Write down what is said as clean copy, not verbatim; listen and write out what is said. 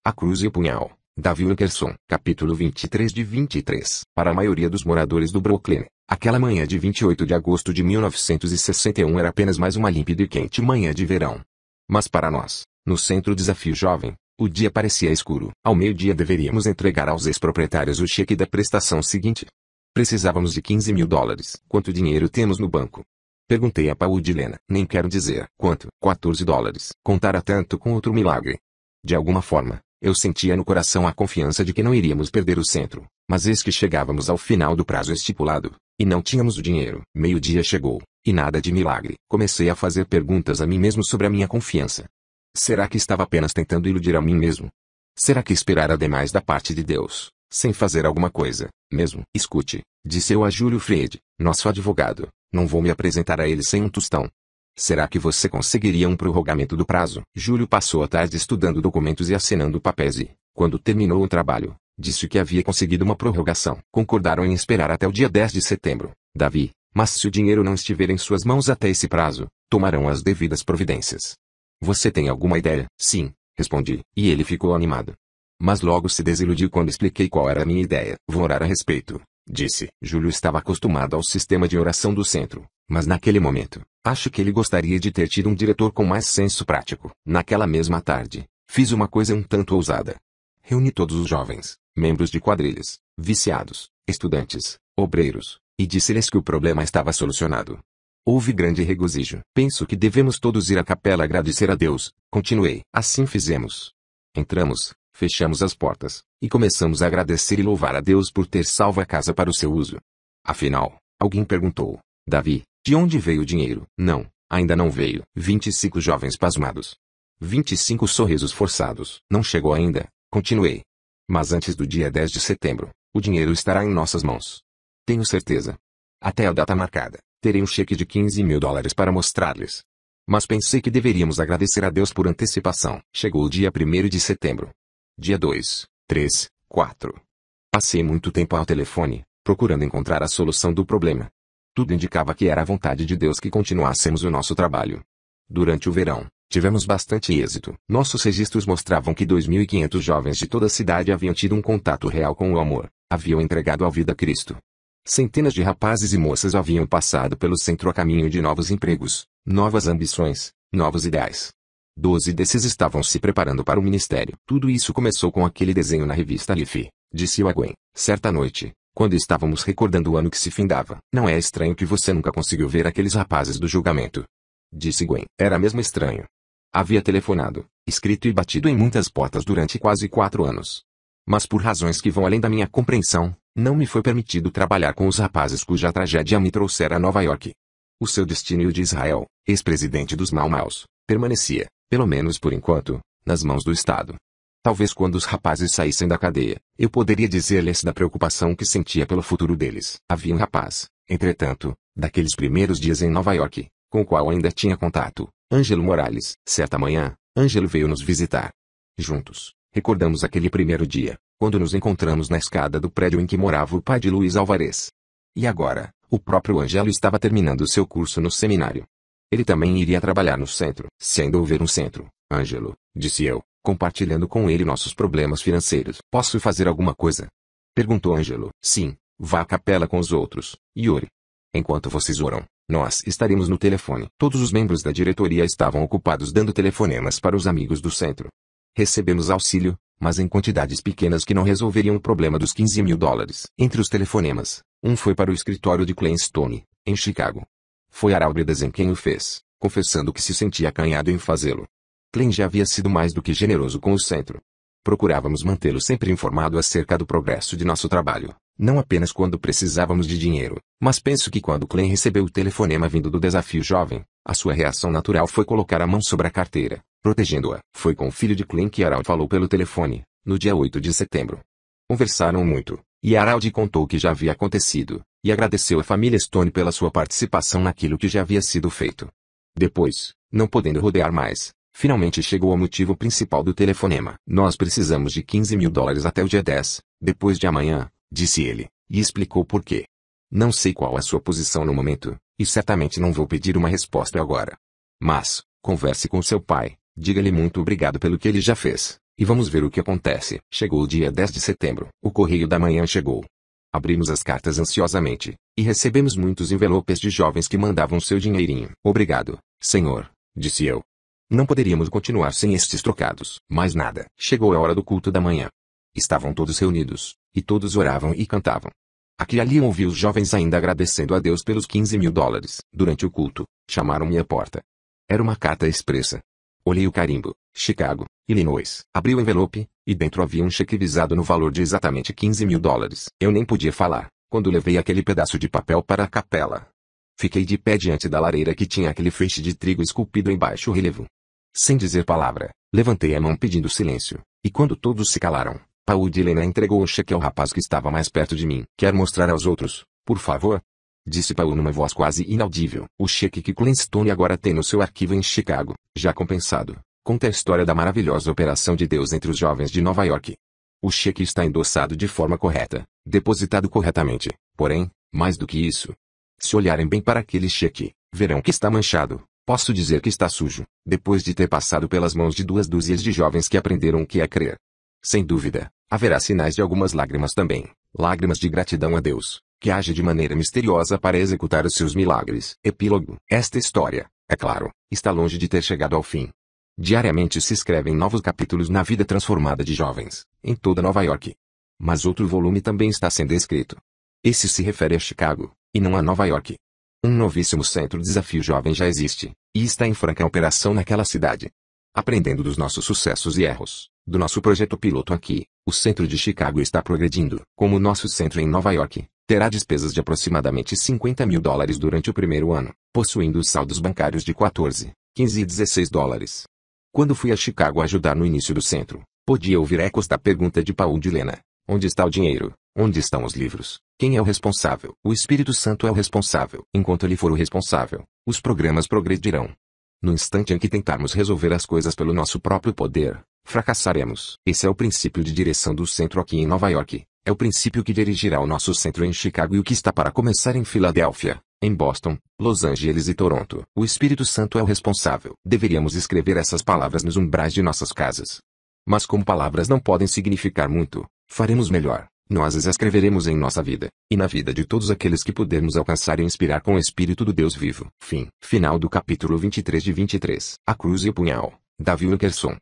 A cruz e o punhal. Davi Wilkerson, capítulo 23 de 23. Para a maioria dos moradores do Brooklyn, aquela manhã de 28 de agosto de 1961 era apenas mais uma límpida e quente manhã de verão. Mas para nós, no Centro Desafio Jovem, o dia parecia escuro. Ao meio-dia deveríamos entregar aos ex-proprietários o cheque da prestação seguinte. Precisávamos de 15 mil dólares. Quanto dinheiro temos no banco? Perguntei a Paul de Lena. Nem quero dizer. Quanto? 14 dólares. Contara tanto com outro milagre. De alguma forma, eu sentia no coração a confiança de que não iríamos perder o centro. Mas eis que chegávamos ao final do prazo estipulado, e não tínhamos o dinheiro. Meio-dia chegou, e nada de milagre. Comecei a fazer perguntas a mim mesmo sobre a minha confiança. Será que estava apenas tentando iludir a mim mesmo? Será que esperara demais da parte de Deus, sem fazer alguma coisa, mesmo? Escute, disse eu a Júlio Freire, nosso advogado, não vou me apresentar a ele sem um tostão. Será que você conseguiria um prorrogamento do prazo? Júlio passou a tarde estudando documentos e assinando papéis e, quando terminou o trabalho, disse que havia conseguido uma prorrogação. Concordaram em esperar até o dia 10 de setembro, Davi, mas se o dinheiro não estiver em suas mãos até esse prazo, tomarão as devidas providências. Você tem alguma ideia? Sim, respondi, e ele ficou animado. Mas logo se desiludiu quando expliquei qual era a minha ideia. Vou orar a respeito, disse. Júlio estava acostumado ao sistema de oração do centro, mas naquele momento, acho que ele gostaria de ter tido um diretor com mais senso prático. Naquela mesma tarde, fiz uma coisa um tanto ousada. Reuni todos os jovens, membros de quadrilhas, viciados, estudantes, obreiros, e disse-lhes que o problema estava solucionado. Houve grande regozijo. Penso que devemos todos ir à capela agradecer a Deus, continuei. Assim fizemos. Entramos, fechamos as portas, e começamos a agradecer e louvar a Deus por ter salvo a casa para o seu uso. Afinal, alguém perguntou, Davi, de onde veio o dinheiro? Não, ainda não veio. 25 jovens pasmados. 25 sorrisos forçados. Não chegou ainda, continuei. Mas antes do dia 10 de setembro, o dinheiro estará em nossas mãos. Tenho certeza. Até a data marcada, terei um cheque de 15 mil dólares para mostrar-lhes. Mas pensei que deveríamos agradecer a Deus por antecipação. Chegou o dia 1º de setembro. Dia 2, 3, 4. Passei muito tempo ao telefone, procurando encontrar a solução do problema. Tudo indicava que era a vontade de Deus que continuássemos o nosso trabalho. Durante o verão, tivemos bastante êxito. Nossos registros mostravam que 2.500 jovens de toda a cidade haviam tido um contato real com o amor, haviam entregado a vida a Cristo. Centenas de rapazes e moças haviam passado pelo centro a caminho de novos empregos, novas ambições, novos ideais. 12 desses estavam se preparando para o ministério. Tudo isso começou com aquele desenho na revista Life, disse eu a Gwen, certa noite, quando estávamos recordando o ano que se findava. Não é estranho que você nunca conseguiu ver aqueles rapazes do julgamento, disse Gwen. Era mesmo estranho. Havia telefonado, escrito e batido em muitas portas durante quase 4 anos. Mas por razões que vão além da minha compreensão, não me foi permitido trabalhar com os rapazes cuja tragédia me trouxera a Nova York. O seu destino e o de Israel, ex-presidente dos Mau Maus, permanecia, pelo menos por enquanto, nas mãos do Estado. Talvez quando os rapazes saíssem da cadeia, eu poderia dizer-lhes da preocupação que sentia pelo futuro deles. Havia um rapaz, entretanto, daqueles primeiros dias em Nova York, com o qual ainda tinha contato, Ângelo Morales. Certa manhã, Ângelo veio nos visitar. Juntos, recordamos aquele primeiro dia, quando nos encontramos na escada do prédio em que morava o pai de Luiz Alvarez. E agora, o próprio Ângelo estava terminando seu curso no seminário. Ele também iria trabalhar no centro. Se ainda houver um centro, Ângelo, disse eu, compartilhando com ele nossos problemas financeiros. Posso fazer alguma coisa? Perguntou Ângelo. Sim, vá à capela com os outros, e ore. Enquanto vocês oram, nós estaremos no telefone. Todos os membros da diretoria estavam ocupados dando telefonemas para os amigos do centro. Recebemos auxílio, mas em quantidades pequenas que não resolveriam o problema dos 15 mil dólares. Entre os telefonemas, um foi para o escritório de Klein Stone, em Chicago. Foi Aralbridas quem o fez, confessando que se sentia acanhado em fazê-lo. Klein já havia sido mais do que generoso com o centro. Procurávamos mantê-lo sempre informado acerca do progresso de nosso trabalho, não apenas quando precisávamos de dinheiro, mas penso que quando Klein recebeu o telefonema vindo do Desafio Jovem, a sua reação natural foi colocar a mão sobre a carteira, protegendo-a. Foi com o filho de Klein que Arald falou pelo telefone, no dia 8 de setembro. Conversaram muito, e Arald contou o que já havia acontecido, e agradeceu à família Stone pela sua participação naquilo que já havia sido feito. Depois, não podendo rodear mais, finalmente chegou ao motivo principal do telefonema. Nós precisamos de 15 mil dólares até o dia 10, depois de amanhã, disse ele, e explicou por quê. Não sei qual a sua posição no momento, e certamente não vou pedir uma resposta agora. Mas, converse com seu pai, diga-lhe muito obrigado pelo que ele já fez, E vamos ver o que acontece. Chegou o dia 10 de setembro. O correio da manhã chegou. Abrimos as cartas ansiosamente, e recebemos muitos envelopes de jovens que mandavam seu dinheirinho. Obrigado, Senhor, disse eu. Não poderíamos continuar sem estes trocados. Mais nada. Chegou a hora do culto da manhã. Estavam todos reunidos, e todos oravam e cantavam. Aqui e ali ouvi os jovens ainda agradecendo a Deus pelos $15.000. Durante o culto, chamaram-me à porta. Era uma carta expressa. Olhei o carimbo, Chicago, Illinois. Abri o envelope, e dentro havia um cheque visado no valor de exatamente $15.000. Eu nem podia falar, quando levei aquele pedaço de papel para a capela. Fiquei de pé diante da lareira que tinha aquele feixe de trigo esculpido em baixo relevo. Sem dizer palavra, levantei a mão pedindo silêncio, e quando todos se calaram, Paul de Helena entregou o cheque ao rapaz que estava mais perto de mim. Quer mostrar aos outros, por favor? Disse Paul numa voz quase inaudível. O cheque que Clinstone agora tem no seu arquivo em Chicago, já compensado, conta a história da maravilhosa operação de Deus entre os jovens de Nova York. O cheque está endossado de forma correta, depositado corretamente, porém, mais do que isso. Se olharem bem para aquele cheque, verão que está manchado. Posso dizer que está sujo, depois de ter passado pelas mãos de 2 dúzias de jovens que aprenderam o que é crer. Sem dúvida, haverá sinais de algumas lágrimas também, lágrimas de gratidão a Deus, que age de maneira misteriosa para executar os seus milagres. Epílogo. Esta história, é claro, está longe de ter chegado ao fim. Diariamente se escrevem novos capítulos na vida transformada de jovens, em toda Nova York. Mas outro volume também está sendo escrito. Esse se refere a Chicago, e não a Nova York. Um novíssimo centro desafio jovem já existe, e está em franca operação naquela cidade. Aprendendo dos nossos sucessos e erros, do nosso projeto piloto aqui, o centro de Chicago está progredindo. Como o nosso centro em Nova York, terá despesas de aproximadamente $50.000 durante o primeiro ano, possuindo saldos bancários de 14, 15 e 16 dólares. Quando fui a Chicago ajudar no início do centro, podia ouvir ecos da pergunta de Paul de Helena. Onde está o dinheiro? Onde estão os livros? Quem é o responsável? O Espírito Santo é o responsável. Enquanto ele for o responsável, os programas progredirão. No instante em que tentarmos resolver as coisas pelo nosso próprio poder, fracassaremos. Esse é o princípio de direção do centro aqui em Nova York. É o princípio que dirigirá o nosso centro em Chicago e o que está para começar em Filadélfia, em Boston, Los Angeles e Toronto. O Espírito Santo é o responsável. Deveríamos escrever essas palavras nos umbrais de nossas casas. Mas como palavras não podem significar muito, faremos melhor. Nós as escreveremos em nossa vida, e na vida de todos aqueles que pudermos alcançar e inspirar com o Espírito do Deus vivo. Fim. Final do capítulo 23 de 23. A cruz e o punhal. Davi Wilkerson.